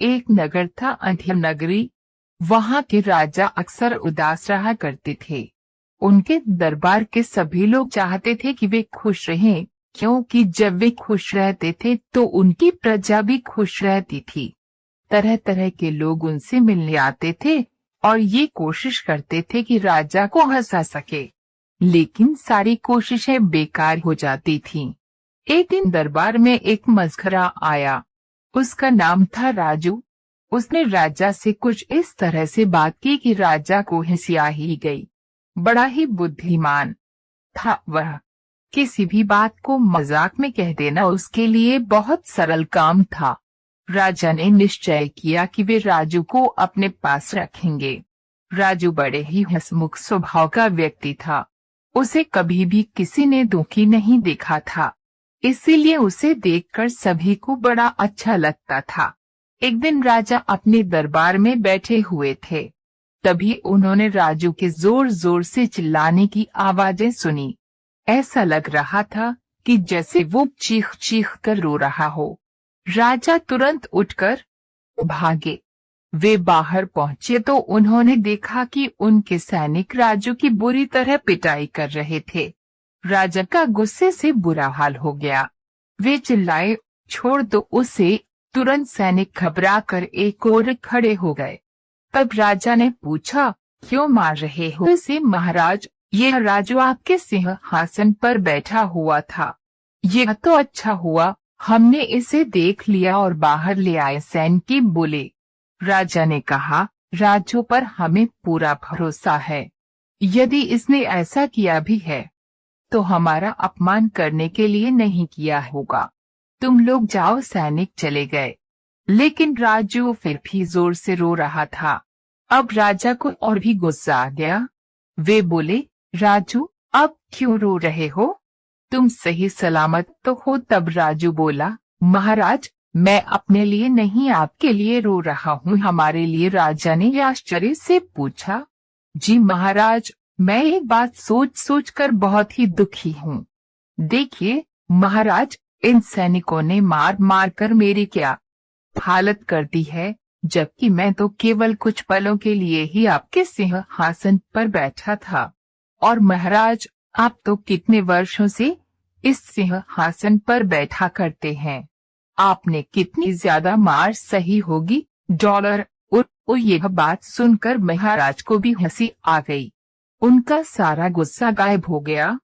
एक नगर था अंधेर नगरी। वहां के राजा अक्सर उदास रहा करते थे। उनके दरबार के सभी लोग चाहते थे कि वे खुश रहें, क्योंकि जब वे खुश रहते थे तो उनकी प्रजा भी खुश रहती थी। तरह तरह के लोग उनसे मिलने आते थे और ये कोशिश करते थे कि राजा को हंसा सके, लेकिन सारी कोशिशें बेकार हो जाती थीं। एक दिन दरबार में एक मसखरा आया। उसका नाम था राजू। उसने राजा से कुछ इस तरह से बात की कि राजा को हंसी आ ही गई। बड़ा ही बुद्धिमान था वह। किसी भी बात को मजाक में कह देना उसके लिए बहुत सरल काम था। राजा ने निश्चय किया कि वे राजू को अपने पास रखेंगे। राजू बड़े ही हंसमुख स्वभाव का व्यक्ति था। उसे कभी भी किसी ने दुखी नहीं देखा था, इसीलिए उसे देखकर सभी को बड़ा अच्छा लगता था। एक दिन राजा अपने दरबार में बैठे हुए थे। तभी उन्होंने राजू के जोर जोर से चिल्लाने की आवाजें सुनी। ऐसा लग रहा था कि जैसे वो चीख चीख कर रो रहा हो। राजा तुरंत उठकर भागे। वे बाहर पहुंचे तो उन्होंने देखा कि उनके सैनिक राजू की बुरी तरह पिटाई कर रहे थे। राजा का गुस्से से बुरा हाल हो गया। वे चिल्लाए, छोड़ दो उसे। तुरंत सैनिक घबराकर एक ओर खड़े हो गए। तब राजा ने पूछा, क्यों मार रहे हो इसे महाराज? यह राजू आपके सिंहासन पर बैठा हुआ था। यह तो अच्छा हुआ हमने इसे देख लिया और बाहर ले आए, सैनिक बोले। राजा ने कहा, राजू पर हमें पूरा भरोसा है। यदि इसने ऐसा किया भी है तो हमारा अपमान करने के लिए नहीं किया होगा। तुम लोग जाओ। सैनिक चले गए, लेकिन राजू फिर भी जोर से रो रहा था। अब राजा को और भी गुस्सा आ गया। वे बोले, राजू अब क्यों रो रहे हो? तुम सही सलामत तो हो? तब राजू बोला, महाराज मैं अपने लिए नहीं आपके लिए रो रहा हूँ। हमारे लिए? राजा ने आश्चर्य से पूछा। जी महाराज, मैं एक बात सोच सोच कर बहुत ही दुखी हूँ। देखिए महाराज, इन सैनिकों ने मार मार कर मेरी क्या हालत कर दी है, जबकि मैं तो केवल कुछ पलों के लिए ही आपके सिंहासन पर बैठा था। और महाराज आप तो कितने वर्षों से इस सिंहासन पर बैठा करते हैं। आपने कितनी ज्यादा मार सही होगी। डॉलर यह बात सुनकर महाराज को भी हंसी आ गई। उनका सारा गुस्सा गायब हो गया।